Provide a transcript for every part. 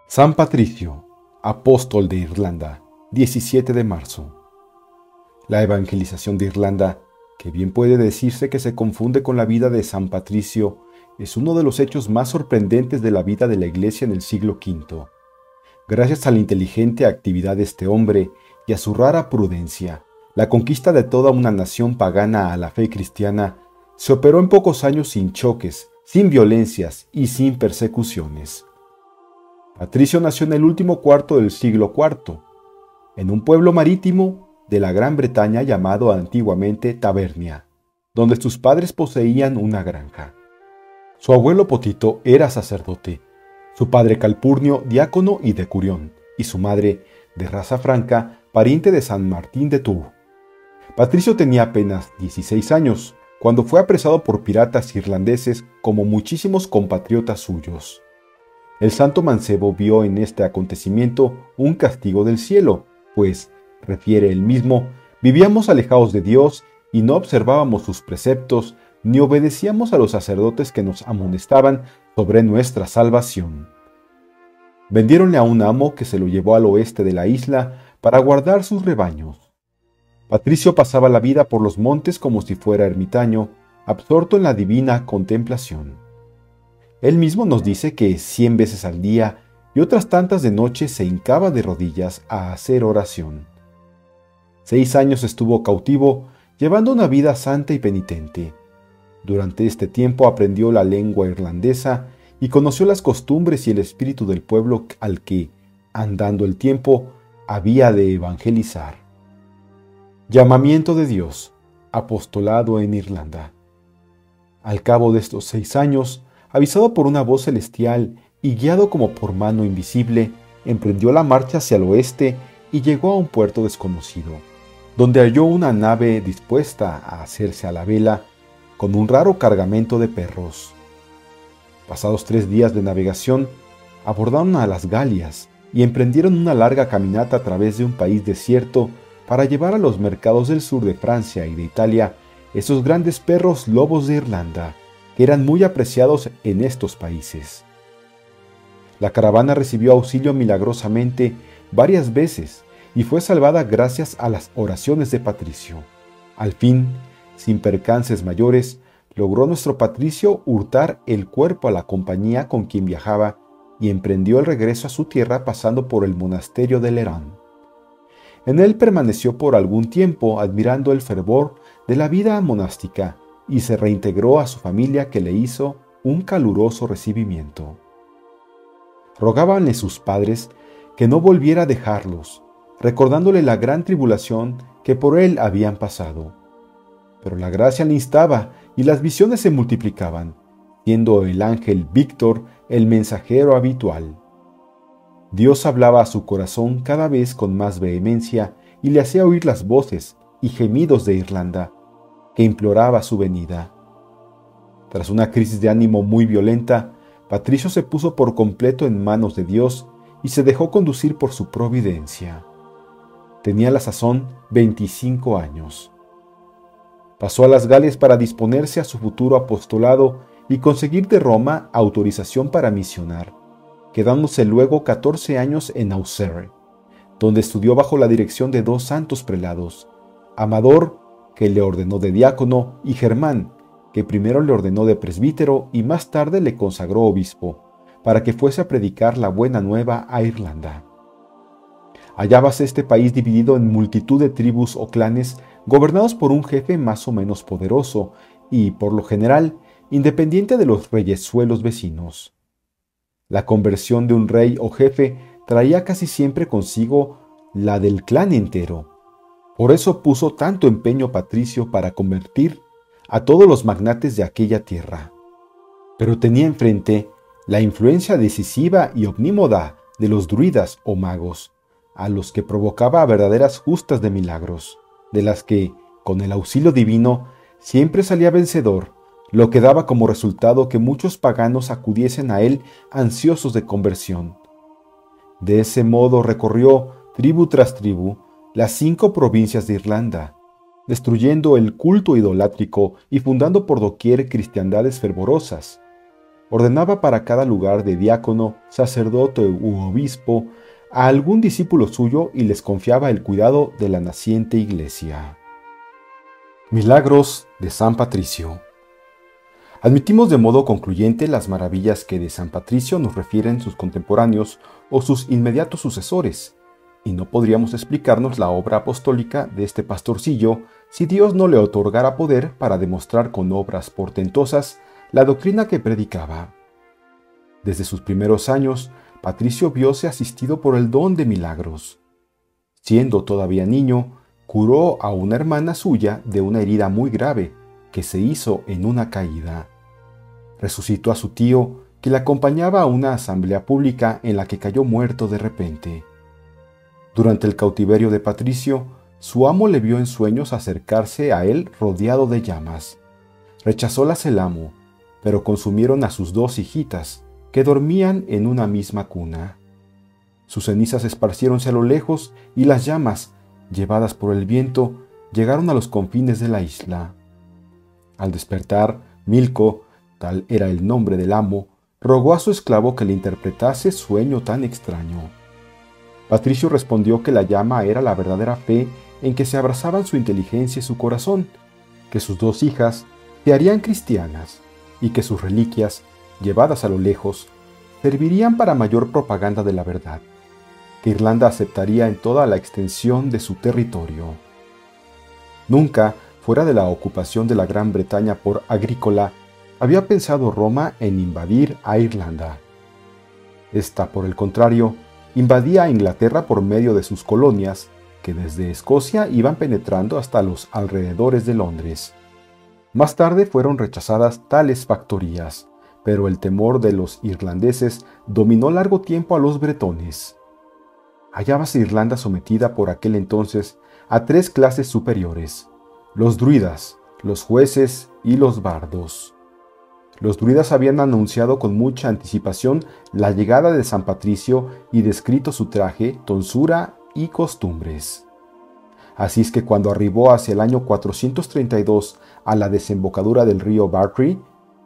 San Patricio, apóstol de Irlanda, 17 de marzo. La evangelización de Irlanda, que bien puede decirse que se confunde con la vida de San Patricio, es uno de los hechos más sorprendentes de la vida de la Iglesia en el siglo V. Gracias a la inteligente actividad de este hombre y a su rara prudencia, la conquista de toda una nación pagana a la fe cristiana se operó en pocos años sin choques, sin violencias y sin persecuciones. Patricio nació en el último cuarto del siglo IV, en un pueblo marítimo de la Gran Bretaña llamado antiguamente Tabernia, donde sus padres poseían una granja. Su abuelo Potito era sacerdote, su padre Calpurnio diácono y decurión, y su madre, de raza franca, pariente de San Martín de Tours. Patricio tenía apenas 16 años, cuando fue apresado por piratas irlandeses como muchísimos compatriotas suyos. El santo mancebo vio en este acontecimiento un castigo del cielo, pues, refiere él mismo, vivíamos alejados de Dios y no observábamos sus preceptos, ni obedecíamos a los sacerdotes que nos amonestaban sobre nuestra salvación. Vendiéronle a un amo que se lo llevó al oeste de la isla para guardar sus rebaños. Patricio pasaba la vida por los montes como si fuera ermitaño, absorto en la divina contemplación. Él mismo nos dice que 100 veces al día y otras tantas de noche se hincaba de rodillas a hacer oración. 6 años estuvo cautivo, llevando una vida santa y penitente. Durante este tiempo aprendió la lengua irlandesa y conoció las costumbres y el espíritu del pueblo al que, andando el tiempo, había de evangelizar. Llamamiento de Dios, apostolado en Irlanda. Al cabo de estos 6 años, avisado por una voz celestial y guiado como por mano invisible, emprendió la marcha hacia el oeste y llegó a un puerto desconocido, donde halló una nave dispuesta a hacerse a la vela con un raro cargamento de perros. Pasados 3 días de navegación, abordaron a las Galias y emprendieron una larga caminata a través de un país desierto para llevar a los mercados del sur de Francia y de Italia esos grandes perros lobos de Irlanda, que eran muy apreciados en estos países. La caravana recibió auxilio milagrosamente varias veces y fue salvada gracias a las oraciones de Patricio. Al fin, sin percances mayores, logró nuestro Patricio hurtar el cuerpo a la compañía con quien viajaba y emprendió el regreso a su tierra pasando por el monasterio de Lerán. En él permaneció por algún tiempo admirando el fervor de la vida monástica y se reintegró a su familia que le hizo un caluroso recibimiento. Rogábanle sus padres que no volviera a dejarlos, recordándole la gran tribulación que por él habían pasado. Pero la gracia le instaba y las visiones se multiplicaban, siendo el ángel Víctor el mensajero habitual. Dios hablaba a su corazón cada vez con más vehemencia y le hacía oír las voces y gemidos de Irlanda, que imploraba su venida. Tras una crisis de ánimo muy violenta, Patricio se puso por completo en manos de Dios y se dejó conducir por su providencia. Tenía a la sazón 25 años. Pasó a las Galias para disponerse a su futuro apostolado y conseguir de Roma autorización para misionar, quedándose luego 14 años en Auxerre, donde estudió bajo la dirección de 2 santos prelados, Amador, que le ordenó de diácono, y Germán, que primero le ordenó de presbítero y más tarde le consagró obispo, para que fuese a predicar la buena nueva a Irlanda. Hallábase este país dividido en multitud de tribus o clanes, gobernados por un jefe más o menos poderoso y, por lo general, independiente de los reyesuelos vecinos. La conversión de un rey o jefe traía casi siempre consigo la del clan entero. Por eso puso tanto empeño Patricio para convertir a todos los magnates de aquella tierra. Pero tenía enfrente la influencia decisiva y omnímoda de los druidas o magos, a los que provocaba verdaderas justas de milagros, de las que, con el auxilio divino, siempre salía vencedor, lo que daba como resultado que muchos paganos acudiesen a él ansiosos de conversión. De ese modo recorrió, tribu tras tribu, las 5 provincias de Irlanda, destruyendo el culto idolátrico y fundando por doquier cristiandades fervorosas. Ordenaba para cada lugar de diácono, sacerdote u obispo a algún discípulo suyo y les confiaba el cuidado de la naciente iglesia. Milagros de San Patricio. Admitimos de modo concluyente las maravillas que de San Patricio nos refieren sus contemporáneos o sus inmediatos sucesores, y no podríamos explicarnos la obra apostólica de este pastorcillo si Dios no le otorgara poder para demostrar con obras portentosas la doctrina que predicaba. Desde sus primeros años, Patricio vióse asistido por el don de milagros. Siendo todavía niño, curó a una hermana suya de una herida muy grave que se hizo en una caída. Resucitó a su tío, que le acompañaba a una asamblea pública en la que cayó muerto de repente. Durante el cautiverio de Patricio, su amo le vio en sueños acercarse a él rodeado de llamas. Rechazólas el amo, pero consumieron a sus 2 hijitas, que dormían en una misma cuna. Sus cenizas esparciéronse a lo lejos y las llamas, llevadas por el viento, llegaron a los confines de la isla. Al despertar, Milko, tal era el nombre del amo, rogó a su esclavo que le interpretase sueño tan extraño. Patricio respondió que la llama era la verdadera fe en que se abrazaban su inteligencia y su corazón, que sus 2 hijas se harían cristianas y que sus reliquias, llevadas a lo lejos, servirían para mayor propaganda de la verdad, que Irlanda aceptaría en toda la extensión de su territorio. Nunca, fuera de la ocupación de la Gran Bretaña por Agrícola, había pensado Roma en invadir a Irlanda. Esta, por el contrario, invadía a Inglaterra por medio de sus colonias, que desde Escocia iban penetrando hasta los alrededores de Londres. Más tarde fueron rechazadas tales factorías, pero el temor de los irlandeses dominó largo tiempo a los bretones. Hallábase Irlanda sometida por aquel entonces a 3 clases superiores: los druidas, los jueces y los bardos. Los druidas habían anunciado con mucha anticipación la llegada de San Patricio y descrito su traje, tonsura y costumbres. Así es que cuando arribó hacia el año 432 a la desembocadura del río Bartree,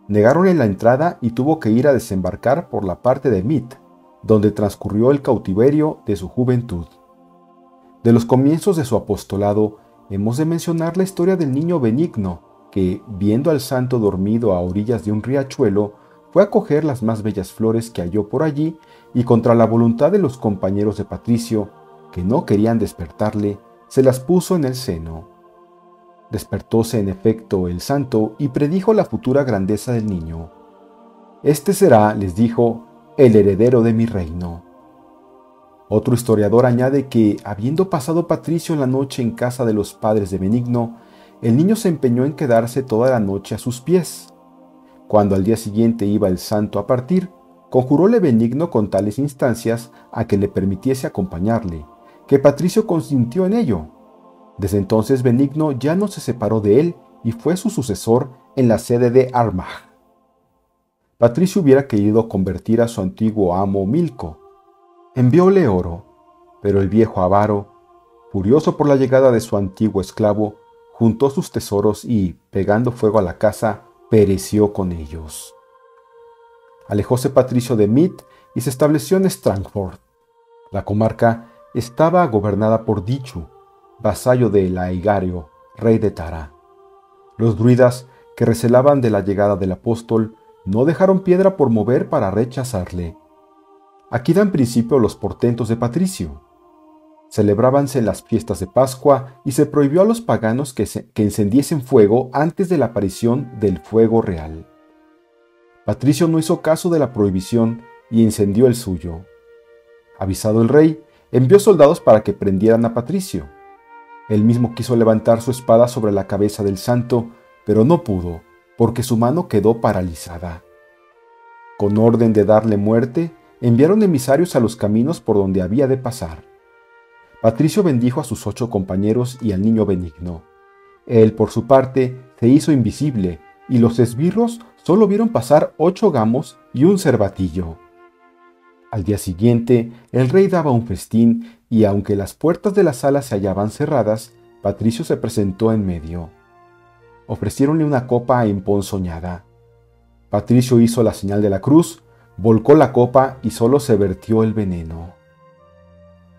negáronle la entrada y tuvo que ir a desembarcar por la parte de Meath, donde transcurrió el cautiverio de su juventud. De los comienzos de su apostolado, hemos de mencionar la historia del niño Benigno, que, viendo al santo dormido a orillas de un riachuelo, fue a coger las más bellas flores que halló por allí y contra la voluntad de los compañeros de Patricio, que no querían despertarle, se las puso en el seno. Despertóse en efecto el santo y predijo la futura grandeza del niño. «Este será», les dijo, «el heredero de mi reino». Otro historiador añade que, habiendo pasado Patricio la noche en casa de los padres de Benigno, el niño se empeñó en quedarse toda la noche a sus pies. Cuando al día siguiente iba el santo a partir, conjuróle Benigno con tales instancias a que le permitiese acompañarle, que Patricio consintió en ello. Desde entonces Benigno ya no se separó de él y fue su sucesor en la sede de Armagh. Patricio hubiera querido convertir a su antiguo amo Milko. Envióle oro, pero el viejo avaro, furioso por la llegada de su antiguo esclavo, juntó sus tesoros y, pegando fuego a la casa, pereció con ellos. Alejóse Patricio de Meath y se estableció en Strangford. La comarca estaba gobernada por Dichu, vasallo de Laegario, rey de Tara. Los druidas, que recelaban de la llegada del apóstol, no dejaron piedra por mover para rechazarle. Aquí dan principio los portentos de Patricio. Celebrábanse las fiestas de Pascua y se prohibió a los paganos que encendiesen fuego antes de la aparición del fuego real. Patricio no hizo caso de la prohibición y encendió el suyo. Avisado el rey, envió soldados para que prendieran a Patricio. Él mismo quiso levantar su espada sobre la cabeza del santo, pero no pudo, porque su mano quedó paralizada. Con orden de darle muerte, enviaron emisarios a los caminos por donde había de pasar. Patricio bendijo a sus 8 compañeros y al niño Benigno. Él, por su parte, se hizo invisible, y los esbirros solo vieron pasar 8 gamos y un cervatillo. Al día siguiente, el rey daba un festín, y aunque las puertas de la sala se hallaban cerradas, Patricio se presentó en medio. Ofreciéronle una copa emponzoñada. Patricio hizo la señal de la cruz, volcó la copa y solo se vertió el veneno.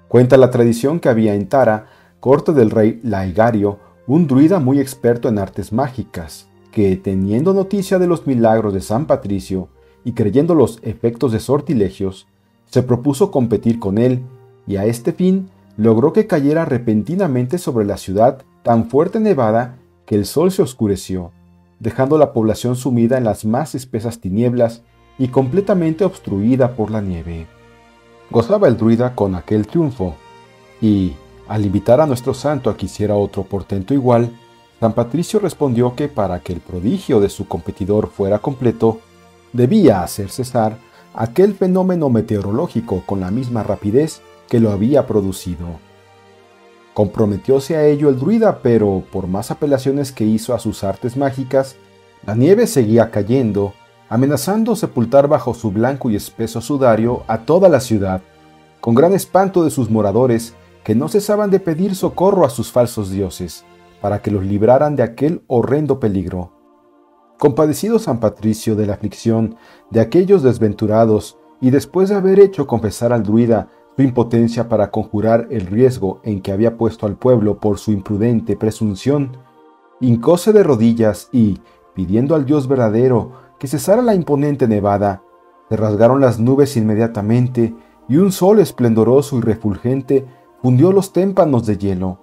Cuenta la tradición que había en Tara, corte del rey Laegario, un druida muy experto en artes mágicas, que, teniendo noticia de los milagros de San Patricio y creyendo los efectos de sortilegios, se propuso competir con él, y a este fin logró que cayera repentinamente sobre la ciudad tan fuerte nevada que el sol se oscureció, dejando la población sumida en las más espesas tinieblas y completamente obstruida por la nieve. Gozaba el druida con aquel triunfo, y, al invitar a nuestro santo a que hiciera otro portento igual, San Patricio respondió que para que el prodigio de su competidor fuera completo, debía hacer cesar aquel fenómeno meteorológico con la misma rapidez que lo había producido. Comprometióse a ello el druida, pero por más apelaciones que hizo a sus artes mágicas, la nieve seguía cayendo, amenazando sepultar bajo su blanco y espeso sudario a toda la ciudad, con gran espanto de sus moradores, que no cesaban de pedir socorro a sus falsos dioses, para que los libraran de aquel horrendo peligro. Compadecido San Patricio de la aflicción de aquellos desventurados, y después de haber hecho confesar al druida su impotencia para conjurar el riesgo en que había puesto al pueblo por su imprudente presunción, hincóse de rodillas y, pidiendo al Dios verdadero que cesara la imponente nevada, se rasgaron las nubes inmediatamente, y un sol esplendoroso y refulgente fundió los témpanos de hielo,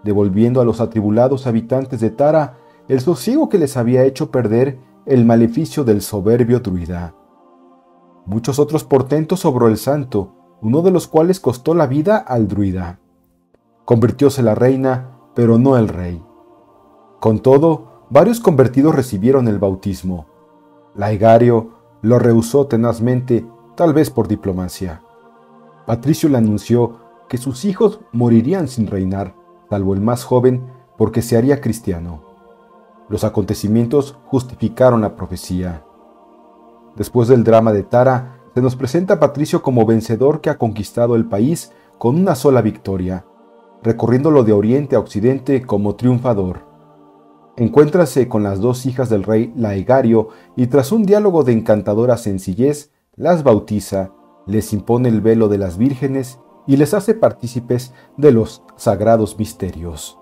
devolviendo a los atribulados habitantes de Tara el sosiego que les había hecho perder el maleficio del soberbio druida. Muchos otros portentos obró el santo, uno de los cuales costó la vida al druida. Convirtióse la reina, pero no el rey. Con todo, varios convertidos recibieron el bautismo. Laegario lo rehusó tenazmente, tal vez por diplomacia. Patricio le anunció que sus hijos morirían sin reinar, salvo el más joven, porque se haría cristiano. Los acontecimientos justificaron la profecía. Después del drama de Tara, se nos presenta a Patricio como vencedor que ha conquistado el país con una sola victoria, recorriéndolo de oriente a occidente como triunfador. Encuéntrase con las dos hijas del rey Laegario y tras un diálogo de encantadora sencillez, las bautiza, les impone el velo de las vírgenes y les hace partícipes de los sagrados misterios.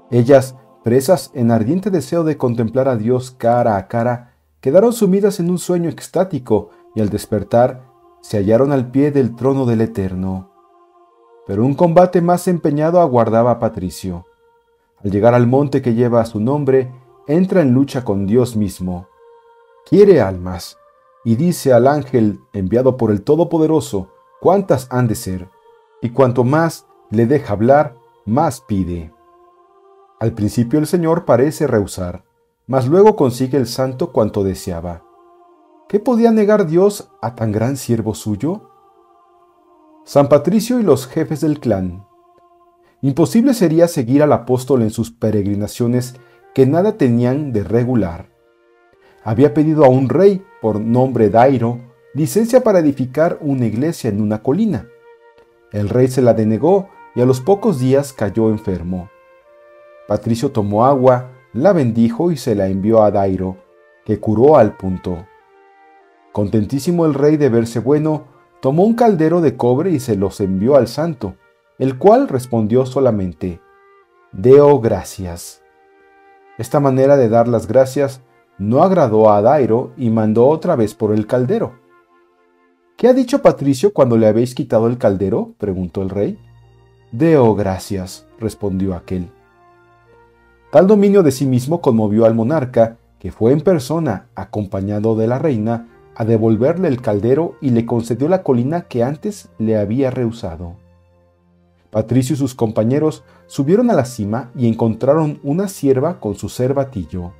Ellas, presas en ardiente deseo de contemplar a Dios cara a cara, quedaron sumidas en un sueño extático y al despertar se hallaron al pie del trono del Eterno. Pero un combate más empeñado aguardaba a Patricio. Al llegar al monte que lleva su nombre, entra en lucha con Dios mismo. Quiere almas, y dice al ángel enviado por el Todopoderoso cuántas han de ser, y cuanto más le deja hablar, más pide. Al principio el Señor parece rehusar, mas luego consigue el santo cuanto deseaba. ¿Qué podía negar Dios a tan gran siervo suyo? San Patricio y los jefes del clan. Imposible sería seguir al apóstol en sus peregrinaciones que nada tenían de regular. Había pedido a un rey, por nombre Dairo, licencia para edificar una iglesia en una colina. El rey se la denegó y a los pocos días cayó enfermo. Patricio tomó agua, la bendijo y se la envió a Dairo, que curó al punto. Contentísimo el rey de verse bueno, tomó un caldero de cobre y se los envió al santo, el cual respondió solamente, «Deo gracias». Esta manera de dar las gracias no agradó a Dairo y mandó otra vez por el caldero. «¿Qué ha dicho Patricio cuando le habéis quitado el caldero?», preguntó el rey. «Deo gracias», respondió aquel. Tal dominio de sí mismo conmovió al monarca, que fue en persona, acompañado de la reina, a devolverle el caldero y le concedió la colina que antes le había rehusado. Patricio y sus compañeros subieron a la cima y encontraron una cierva con su cervatillo.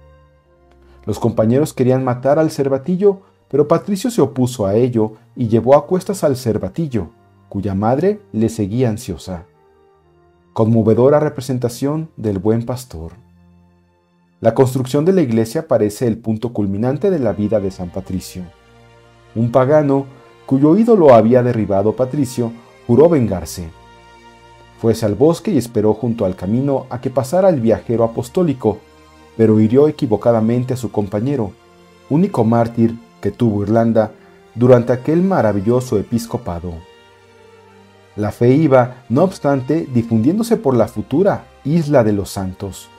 Los compañeros querían matar al cervatillo, pero Patricio se opuso a ello y llevó a cuestas al cervatillo, cuya madre le seguía ansiosa. Conmovedora representación del buen pastor. La construcción de la iglesia parece el punto culminante de la vida de San Patricio. Un pagano, cuyo ídolo había derribado Patricio, juró vengarse. Fuese al bosque y esperó junto al camino a que pasara el viajero apostólico, pero hirió equivocadamente a su compañero, único mártir que tuvo Irlanda durante aquel maravilloso episcopado. La fe iba, no obstante, difundiéndose por la futura Isla de los Santos,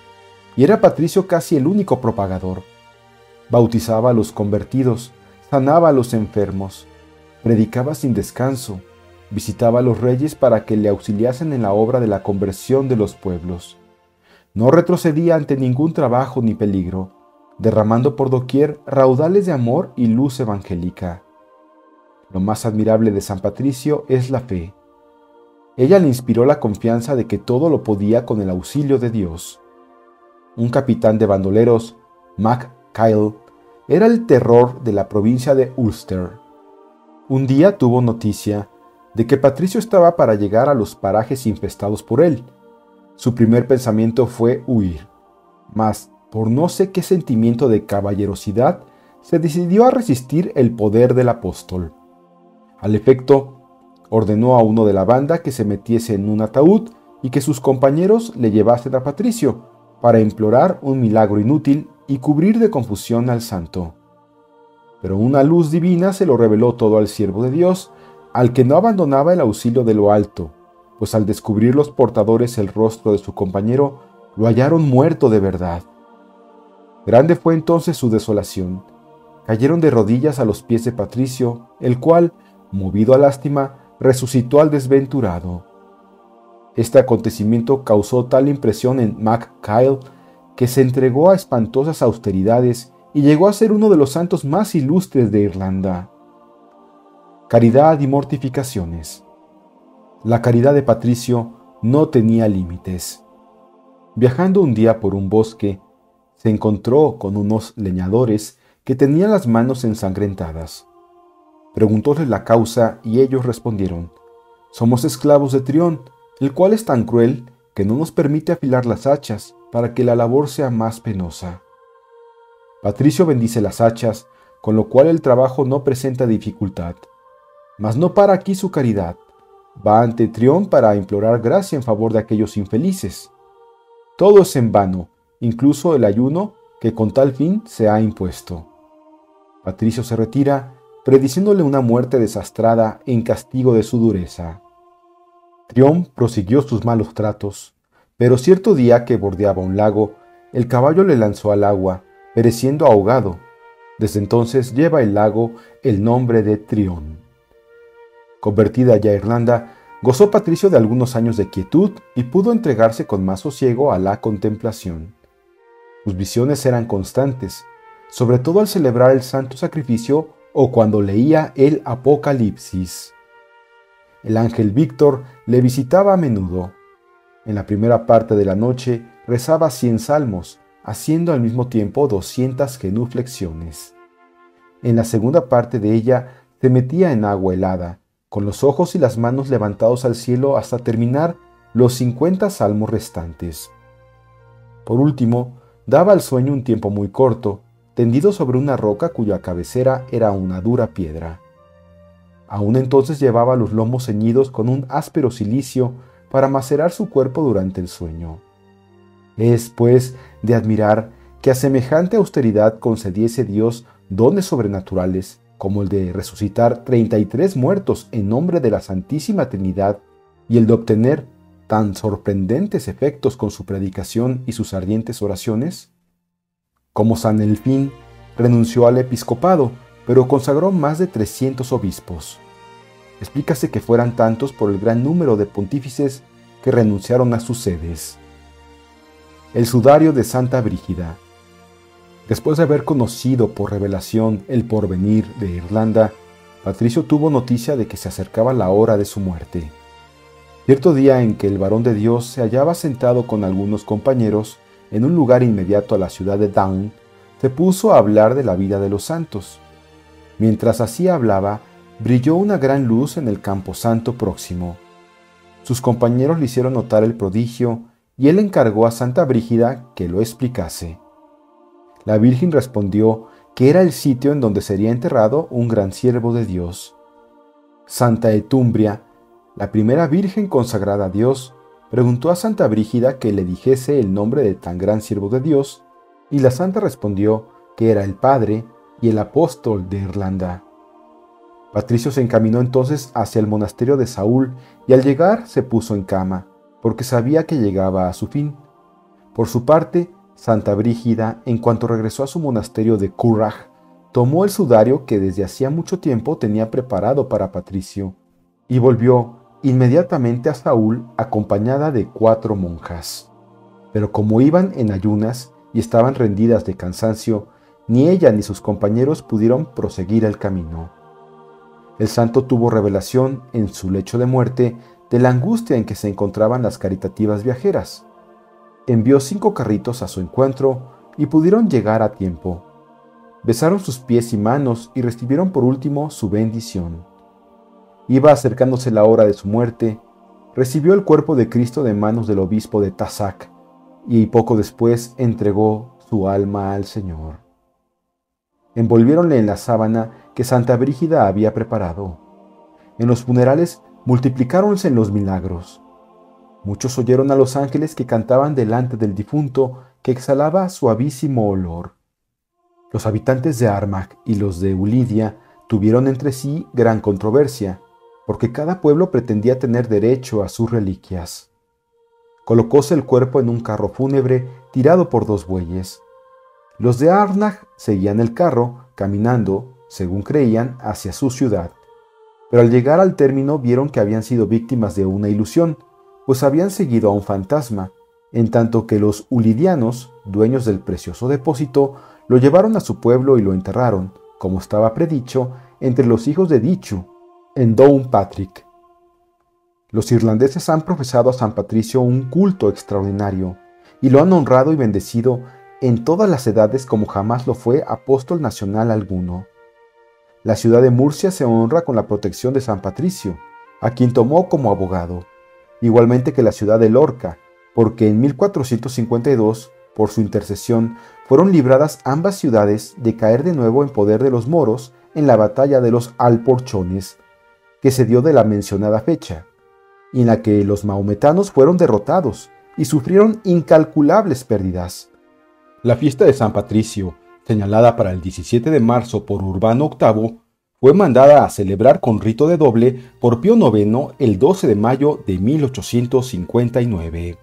y era Patricio casi el único propagador. Bautizaba a los convertidos, sanaba a los enfermos, predicaba sin descanso, visitaba a los reyes para que le auxiliasen en la obra de la conversión de los pueblos. No retrocedía ante ningún trabajo ni peligro, derramando por doquier raudales de amor y luz evangélica. Lo más admirable de San Patricio es la fe. Ella le inspiró la confianza de que todo lo podía con el auxilio de Dios. Un capitán de bandoleros, Mac Kyle, era el terror de la provincia de Ulster. Un día tuvo noticia de que Patricio estaba para llegar a los parajes infestados por él. Su primer pensamiento fue huir, mas, por no sé qué sentimiento de caballerosidad, se decidió a resistir el poder del apóstol. Al efecto, ordenó a uno de la banda que se metiese en un ataúd y que sus compañeros le llevasen a Patricio para implorar un milagro inútil y cubrir de confusión al santo. Pero una luz divina se lo reveló todo al siervo de Dios, al que no abandonaba el auxilio de lo alto, pues al descubrir los portadores el rostro de su compañero, lo hallaron muerto de verdad. Grande fue entonces su desolación. Cayeron de rodillas a los pies de Patricio, el cual, movido a lástima, resucitó al desventurado. Este acontecimiento causó tal impresión en Mac Kyle que se entregó a espantosas austeridades y llegó a ser uno de los santos más ilustres de Irlanda. Caridad y mortificaciones. La caridad de Patricio no tenía límites. Viajando un día por un bosque, se encontró con unos leñadores que tenían las manos ensangrentadas. Preguntóles la causa y ellos respondieron: «Somos esclavos de Trión, el cual es tan cruel que no nos permite afilar las hachas para que la labor sea más penosa». Patricio bendice las hachas, con lo cual el trabajo no presenta dificultad. Mas no para aquí su caridad. Va ante Trión para implorar gracia en favor de aquellos infelices. Todo es en vano, incluso el ayuno que con tal fin se ha impuesto. Patricio se retira, prediciéndole una muerte desastrada en castigo de su dureza. Trión prosiguió sus malos tratos, pero cierto día que bordeaba un lago, el caballo le lanzó al agua, pereciendo ahogado. Desde entonces lleva el lago el nombre de Trión. Convertida ya Irlanda, gozó Patricio de algunos años de quietud y pudo entregarse con más sosiego a la contemplación. Sus visiones eran constantes, sobre todo al celebrar el santo sacrificio o cuando leía el Apocalipsis. El ángel Víctor le visitaba a menudo. En la primera parte de la noche rezaba 100 salmos, haciendo al mismo tiempo 200 genuflexiones. En la segunda parte de ella se metía en agua helada, con los ojos y las manos levantados al cielo hasta terminar los 50 salmos restantes. Por último, daba al sueño un tiempo muy corto, tendido sobre una roca cuya cabecera era una dura piedra. Aún entonces llevaba los lomos ceñidos con un áspero cilicio para macerar su cuerpo durante el sueño. Es, pues, de admirar que a semejante austeridad concediese Dios dones sobrenaturales, como el de resucitar 33 muertos en nombre de la Santísima Trinidad y el de obtener tan sorprendentes efectos con su predicación y sus ardientes oraciones. Como San Elfín, renunció al episcopado, pero consagró más de 300 obispos. Explícase que fueran tantos por el gran número de pontífices que renunciaron a sus sedes. El sudario de Santa Brígida. Después de haber conocido por revelación el porvenir de Irlanda, Patricio tuvo noticia de que se acercaba la hora de su muerte. Cierto día en que el varón de Dios se hallaba sentado con algunos compañeros en un lugar inmediato a la ciudad de Down, se puso a hablar de la vida de los santos. Mientras así hablaba, brilló una gran luz en el camposanto próximo. Sus compañeros le hicieron notar el prodigio y él encargó a Santa Brígida que lo explicase. La Virgen respondió que era el sitio en donde sería enterrado un gran siervo de Dios. Santa Etumbria, la primera Virgen consagrada a Dios, preguntó a Santa Brígida que le dijese el nombre de tan gran siervo de Dios, y la santa respondió que era el padre, y el apóstol de Irlanda. Patricio se encaminó entonces hacia el monasterio de Saúl y al llegar se puso en cama, porque sabía que llegaba a su fin. Por su parte, Santa Brígida, en cuanto regresó a su monasterio de Curragh, tomó el sudario que desde hacía mucho tiempo tenía preparado para Patricio y volvió inmediatamente a Saúl acompañada de 4 monjas. Pero como iban en ayunas y estaban rendidas de cansancio, ni ella ni sus compañeros pudieron proseguir el camino. El santo tuvo revelación en su lecho de muerte de la angustia en que se encontraban las caritativas viajeras. Envió 5 carritos a su encuentro y pudieron llegar a tiempo. Besaron sus pies y manos y recibieron por último su bendición. Iba acercándose la hora de su muerte, recibió el cuerpo de Cristo de manos del obispo de Tazac y poco después entregó su alma al Señor. Envolviéronle en la sábana que Santa Brígida había preparado. En los funerales multiplicáronse los milagros. Muchos oyeron a los ángeles que cantaban delante del difunto, que exhalaba suavísimo olor. Los habitantes de Armagh y los de Ulidia tuvieron entre sí gran controversia, porque cada pueblo pretendía tener derecho a sus reliquias. Colocóse el cuerpo en un carro fúnebre tirado por 2 bueyes. Los de Armagh seguían el carro, caminando, según creían, hacia su ciudad. Pero al llegar al término vieron que habían sido víctimas de una ilusión, pues habían seguido a un fantasma, en tanto que los ulidianos, dueños del precioso depósito, lo llevaron a su pueblo y lo enterraron, como estaba predicho, entre los hijos de Dichu, en Downpatrick. Los irlandeses han profesado a San Patricio un culto extraordinario, y lo han honrado y bendecido en todas las edades como jamás lo fue apóstol nacional alguno. La ciudad de Murcia se honra con la protección de San Patricio, a quien tomó como abogado, igualmente que la ciudad de Lorca, porque en 1452, por su intercesión, fueron libradas ambas ciudades de caer de nuevo en poder de los moros en la batalla de los Alporchones, que se dio de la mencionada fecha, y en la que los maometanos fueron derrotados y sufrieron incalculables pérdidas. La fiesta de San Patricio, señalada para el 17 de marzo por Urbano VIII, fue mandada a celebrar con rito de doble por Pío IX el 12 de mayo de 1859.